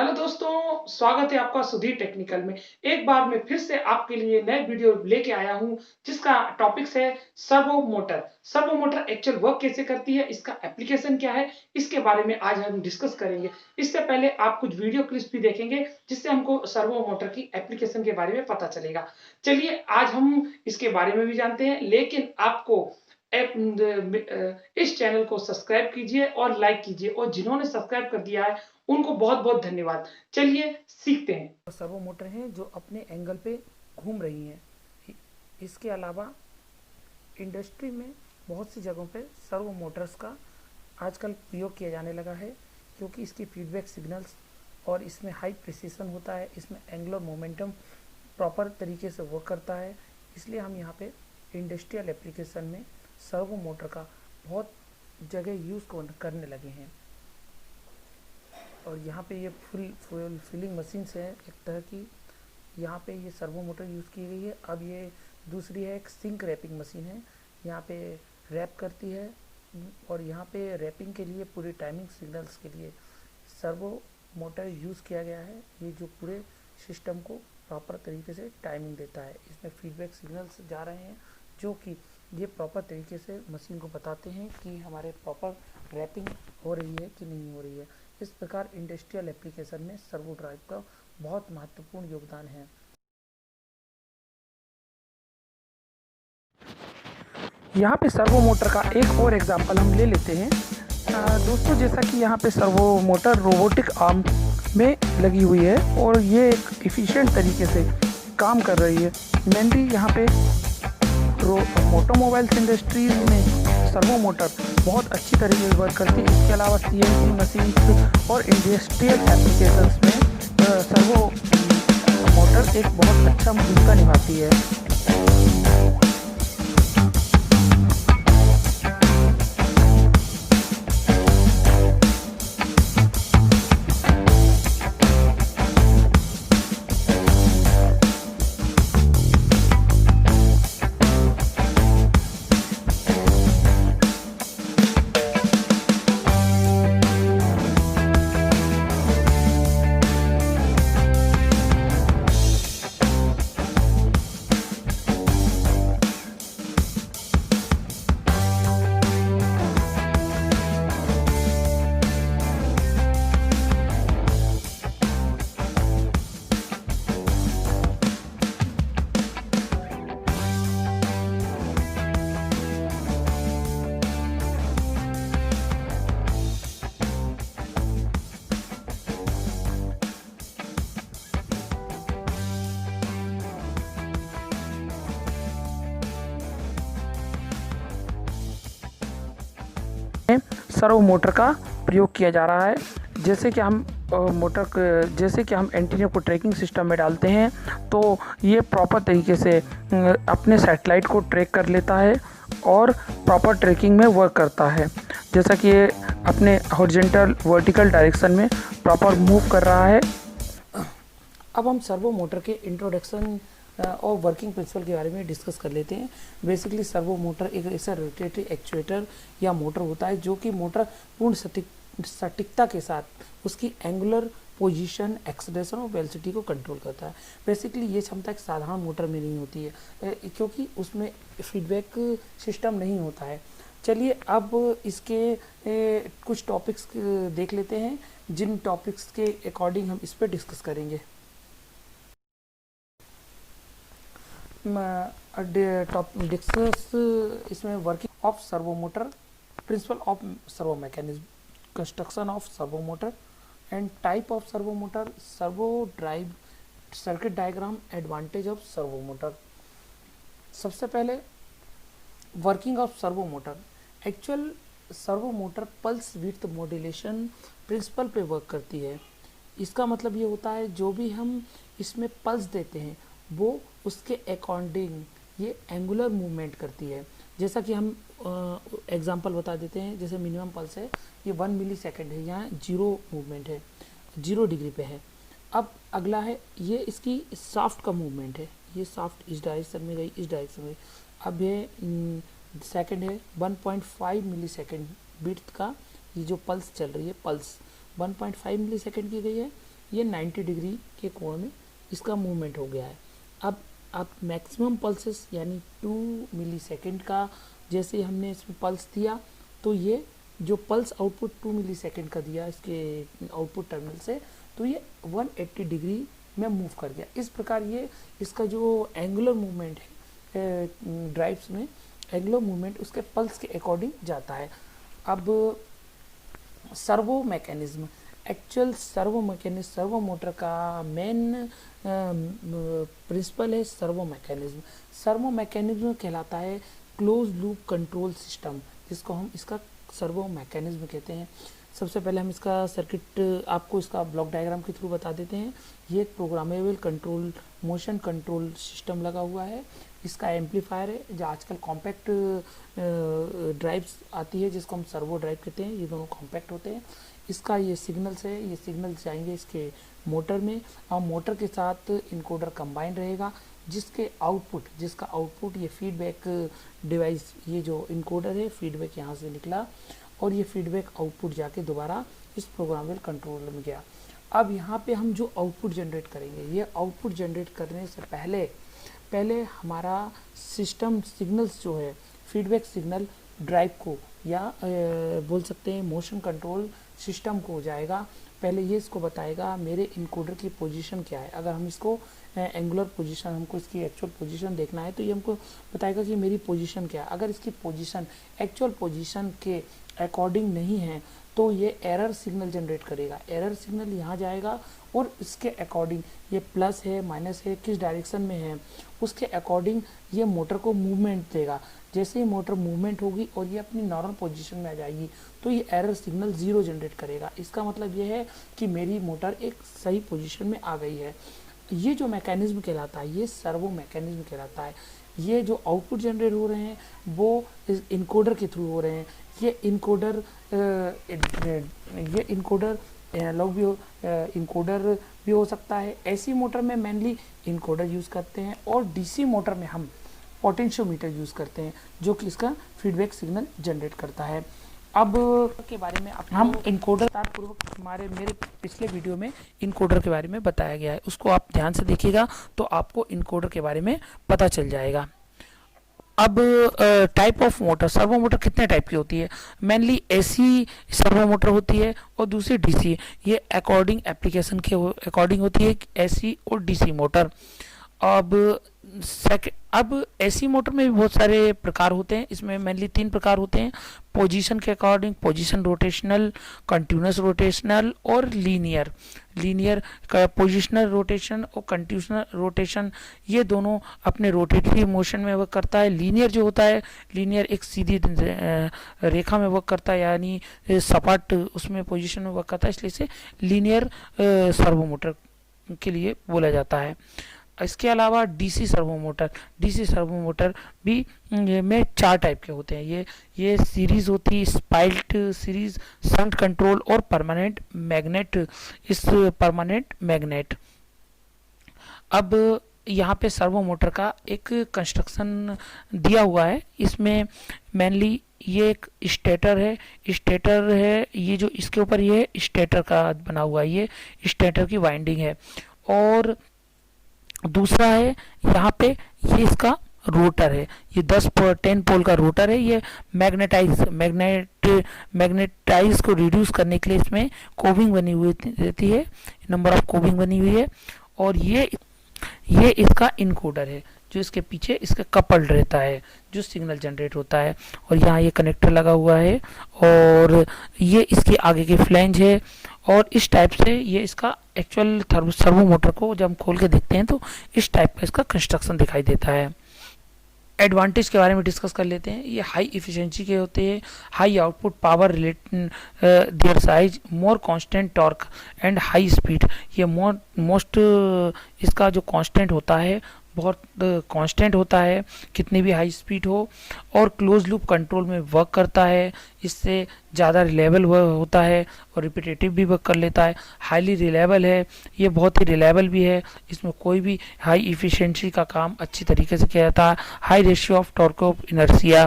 Hello दोस्तों, स्वागत है आपका सुधीर टेक्निकल में। एक बार मैं फिर से आपके लिए नए वीडियो लेके आया हूँ, जिसका टॉपिक्स है servo motor. Servo motor actual work कैसे करती है, इसका एप्लीकेशन क्या है, इसके बारे में आज हम डिस्कस करेंगे। इससे पहले आप कुछ वीडियो क्लिप्स भी देखेंगे, जिससे हमको सर्वो मोटर की एप्लीकेशन के बारे में पता चलेगा। चलिए आज हम इसके बारे में भी जानते हैं, लेकिन आपको इस चैनल को सब्सक्राइब कीजिए और लाइक कीजिए, और जिन्होंने सब्सक्राइब कर दिया है उनको बहुत-बहुत धन्यवाद। चलिए सीखते हैं। सर्वो मोटर हैं जो अपने एंगल पे घूम रही हैं। इसके अलावा इंडस्ट्री में बहुत सी जगहों पे सर्वो मोटर्स का आजकल प्रयोग किया जाने लगा है, क्योंकि इसकी फीडबैक सिग्नल्स और इसमें हाई प्रिसिशन होता है, इसमें एंगुलर मोमेंटम प्रॉपर तरीके से वर्क करता है। इसलिए हम यहाँ पे इंडस्ट्रियल एप्लीकेशन में सर्वो मोटर का बहुत जगह यूज़ करने लगे हैं। और यहाँ पे ये फुल फिलिंग मशीन्स है एक तरह की। यहाँ पे ये सर्वो मोटर यूज़ की गई है। अब ये दूसरी है, एक सिंक रैपिंग मशीन है, यहाँ पे रैप करती है। और यहाँ पे रैपिंग के लिए पूरे टाइमिंग सिग्नल्स के लिए सर्वो मोटर यूज़ किया गया है, ये जो पूरे सिस्टम को प्रॉपर तरीके से टाइमिंग देता है। इसमें फीडबैक सिग्नल्स जा रहे हैं, जो कि ये प्रॉपर तरीके से मशीन को बताते हैं कि हमारे प्रॉपर रैपिंग हो रही है कि नहीं हो रही है। इस प्रकार इंडस्ट्रियल एप्लीकेशन में सर्वो ड्राइव का बहुत महत्वपूर्ण योगदान है। यहाँ पे सर्वो मोटर का एक और एग्जांपल हम ले लेते हैं। दोस्तों, जैसा कि यहाँ पे सर्वो मोटर रोबोटिक आर्म में लगी हुई है और ये एक एफिशिएंट तरीके से काम कर रही है। मेनली यहाँ पे ऑटोमोबाइल्स इंडस्ट्रीज में सर्वो मोटर बहुत अच्छी तरीके से वर्क करती है। इसके अलावा सीएनसी मशीन्स और इंडस्ट्रियल एप्लीकेशंस में सर्वो मोटर एक बहुत अच्छा भूमिका निभाती है। सर्वो मोटर का प्रयोग किया जा रहा है। जैसे कि हम एंटीना को ट्रैकिंग सिस्टम में डालते हैं, तो ये प्रॉपर तरीके से अपने सैटेलाइट को ट्रैक कर लेता है और प्रॉपर ट्रैकिंग में वर्क करता है। जैसा कि ये अपने हॉरिजॉन्टल वर्टिकल डायरेक्शन में प्रॉपर मूव कर रहा है। अब हम सर्वो मोटर के इंट्रोडक्शन और वर्किंग प्रिंसिपल के बारे में डिस्कस कर लेते हैं। बेसिकली सर्वो मोटर एक ऐसा रोटेटरी एक्चुएटर या मोटर होता है, जो कि मोटर पूर्ण सटीकता के साथ उसकी एंगुलर पोजीशन, एक्सेलरेशन और वेलोसिटी को कंट्रोल करता है। बेसिकली ये क्षमता एक साधारण मोटर में नहीं होती है, क्योंकि उसमें फीडबैक सिस्टम नहीं होता है। चलिए अब इसके कुछ टॉपिक्स देख लेते हैं, जिन टॉपिक्स के अकॉर्डिंग हम इस पर डिस्कस करेंगे। डिस्कस इसमें working of servo motor, principle of servo mechanism, construction of servo motor and type of servo motor, servo drive, circuit diagram, advantage of servo motor. सबसे पहले working of servo motor. Actual servo motor pulse width modulation principle पे work करती है। इसका मतलब ये होता है, जो भी हम इसमें पल्स देते हैं वो उसके अकॉर्डिंग ये एंगुलर मूवमेंट करती है। जैसा कि हम एग्जांपल बता देते हैं, जैसे मिनिमम पल्स है ये 1 मिली सेकेंड है, यहाँ 0 मूवमेंट है, 0 डिग्री पे है। अब अगला है, ये इसकी साफ्ट का मूवमेंट है, ये साफ्ट इस डायरेक्शन में गई, इस डायरेक्शन में। अब ये सेकेंड है 1.5 मिली सेकेंड विड्थ का, ये जो पल्स चल रही है, पल्स 1.5 मिली सेकेंड की गई है। ये 90 डिग्री के कोण में इसका मूवमेंट हो गया है। अब आप मैक्सिमम पल्सेस यानी 2 मिली सेकेंड का जैसे हमने इसमें पल्स दिया, तो ये जो पल्स आउटपुट 2 मिली सेकेंड का दिया इसके आउटपुट टर्मिनल से, तो ये 180 डिग्री में मूव कर गया। इस प्रकार ये इसका जो एंगुलर मूवमेंट है ड्राइव्स में, एंगुलर मूवमेंट उसके पल्स के अकॉर्डिंग जाता है। अब servo mechanism, actual servo motor का मेन प्रिंसिपल है सर्वो मैकेनिज्म। सर्वो मैकेनिज्म कहलाता है क्लोज लूप कंट्रोल सिस्टम, जिसको हम इसका सर्वो मैकेनिज्म कहते हैं। सबसे पहले हम इसका सर्किट आपको इसका ब्लॉक डायग्राम के थ्रू बता देते हैं। ये एक programmable control motion control system लगा हुआ है। इसका एम्पलीफायर है, जो आजकल कॉम्पैक्ट ड्राइव्स आती है जिसको हम सर्वो ड्राइव कहते हैं, ये दोनों कॉम्पैक्ट होते हैं। इसका ये सिग्नल्स है, ये सिग्नल्स जाएंगे इसके मोटर में और मोटर के साथ इनकोडर कंबाइन रहेगा, जिसका आउटपुट ये फीडबैक डिवाइस, ये जो इनकोडर है फीडबैक यहाँ से निकला और ये फीडबैक आउटपुट जाके दोबारा इस प्रोग्रामेबल कंट्रोलर में गया। अब यहाँ पे हम जो आउटपुट जनरेट करेंगे, ये आउटपुट जनरेट करने से पहले हमारा सिस्टम सिग्नल्स जो है फीडबैक सिग्नल ड्राइव को या बोल सकते हैं मोशन कंट्रोल सिस्टम को हो जाएगा। पहले ये इसको बताएगा मेरे इनकोडर की पोजीशन क्या है। अगर हम इसको एंगुलर पोजीशन, हमको इसकी एक्चुअल पोजीशन देखना है तो ये हमको बताएगा कि मेरी पोजीशन क्या है। अगर इसकी पोजीशन एक्चुअल पोजीशन के अकॉर्डिंग नहीं है तो ये एरर सिग्नल जनरेट करेगा। एरर सिग्नल यहाँ जाएगा और इसके अकॉर्डिंग ये प्लस है माइनस है किस डायरेक्शन में है उसके अकॉर्डिंग ये मोटर को मूवमेंट देगा। जैसे ही मोटर मूवमेंट होगी और ये अपनी नॉर्मल पोजीशन में आ जाएगी तो ये एरर सिग्नल 0 जनरेट करेगा। इसका मतलब ये है कि मेरी मोटर एक सही पोजीशन में आ गई है। ये जो मैकेनिज्म कहलाता है ये सर्वो मैकेनिज्म कहलाता है। ये जो आउटपुट जनरेट हो रहे हैं वो इस इनकोडर के थ्रू हो रहे हैं। ये इनकोडर एनालॉग भी इनकोडर भी हो सकता है। ऐसी मोटर में मेनली इनकोडर यूज़ करते हैं और डीसी मोटर में हम पोटेंशियोमीटर यूज़ करते हैं जो कि इसका फीडबैक सिग्नल जनरेट करता है। अब के बारे में हम इनकोडर पूर्वक मेरे पिछले वीडियो में इनकोडर के बारे में बताया गया है, उसको आप ध्यान से देखिएगा तो आपको इनकोडर के बारे में पता चल जाएगा। अब type of motor, servo motor कितने टाइप की होती है? मेनली एसी सर्वो मोटर होती है और दूसरी डीसी। ये अकॉर्डिंग एप्लीकेशन के अकॉर्डिंग होती है एसी और डीसी मोटर। अब एसी मोटर में भी बहुत सारे प्रकार होते हैं। इसमें मेनली 3 प्रकार होते हैं, पोजीशन के according, position rotational, continuous rotational और लीनियर। पोजिशनल रोटेशन और कंटिन्यूस रोटेशन ये दोनों अपने रोटेटरी मोशन में वर्क करता है। लीनियर जो होता है, लीनियर एक सीधी रेखा में वर्क करता है, यानी सपाट उसमें पोजीशन में वर्क करता है, इसलिए इसे लीनियर सर्वो मोटर के लिए बोला जाता है। इसके अलावा डीसी सर्वो मोटर भी में 4 टाइप के होते हैं। ये सीरीज होती है, स्पाइल्ड सीरीज, शंट कंट्रोल और परमानेंट मैग्नेट। अब यहाँ पे सर्वो मोटर का एक कंस्ट्रक्शन दिया हुआ है। इसमें मेनली ये एक स्टेटर है, ये जो इसके ऊपर ये स्टेटर का बना हुआ है, ये स्टेटर की वाइंडिंग है। और दूसरा है यहाँ पे ये इसका रोटर है, ये 10 पोल का रोटर है। ये मैग्नेटाइज को रिड्यूस करने के लिए इसमें कोविंग बनी हुई रहती है, नंबर ऑफ कोविंग बनी हुई है। और ये इसका इनकोडर है जो इसके पीछे इसका कपल्ड रहता है जो सिग्नल जनरेट होता है। और यहाँ ये कनेक्टर लगा हुआ है और ये इसके आगे की फ्लैंज है। और इस टाइप से ये इसका एक्चुअल सर्वो मोटर को जब हम खोल के देखते हैं तो इस टाइप का इसका कंस्ट्रक्शन दिखाई देता है। एडवांटेज के बारे में डिस्कस कर लेते हैं। ये हाई इफिशिएंसी के होते हैं, high output power their size, more constant torque and high speed. ये मोस्ट इसका जो कांस्टेंट होता है बहुत कांस्टेंट होता है, कितनी भी हाई स्पीड हो, और क्लोज लूप कंट्रोल में वर्क करता है। इससे ज़्यादा रिलायबल होता है और रिपीटेटिव भी वर्क कर लेता है। हाईली रिलायबल है, ये बहुत ही रिलायबल भी है। इसमें कोई भी हाई इफिशिएंसी का काम अच्छी तरीके से किया जाता है। High ratio of torque of inertia,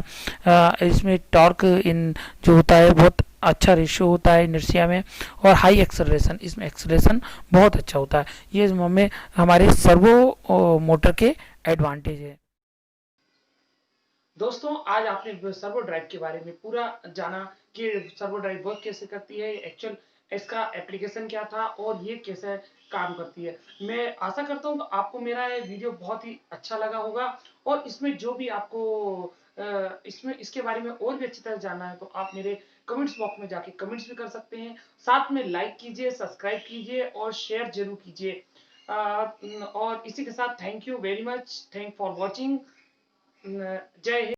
इसमें टॉर्क इन जो होता है बहुत अच्छा रेशियो होता है इनर्शिया में। और हाई एक्सेलरेशन, इसमें एक्सेलरेशन बहुत अच्छा होता है। ये हमें हमारे सर्वो मोटर के एडवांटेज है। दोस्तों आज आपने सर्वो ड्राइव के बारे में पूरा जाना कि सर्वो ड्राइव वर्क कैसे करती है, एक्चुअल इसका एप्लीकेशन क्या था और ये कैसे काम करती है। मैं आशा करता हूँ कि आपको मेरा ये वीडियो बहुत ही अच्छा लगा होगा और इसमें जो भी आपको इसमें इसके बारे में और भी अच्छी तरह जानना है तो आप मेरे कमेंट्स बॉक्स में जाके कमेंट्स भी कर सकते हैं। साथ में लाइक कीजिए, सब्सक्राइब कीजिए और शेयर जरूर कीजिए। और इसी के साथ thank you very much, thank for watching. जय हिंद।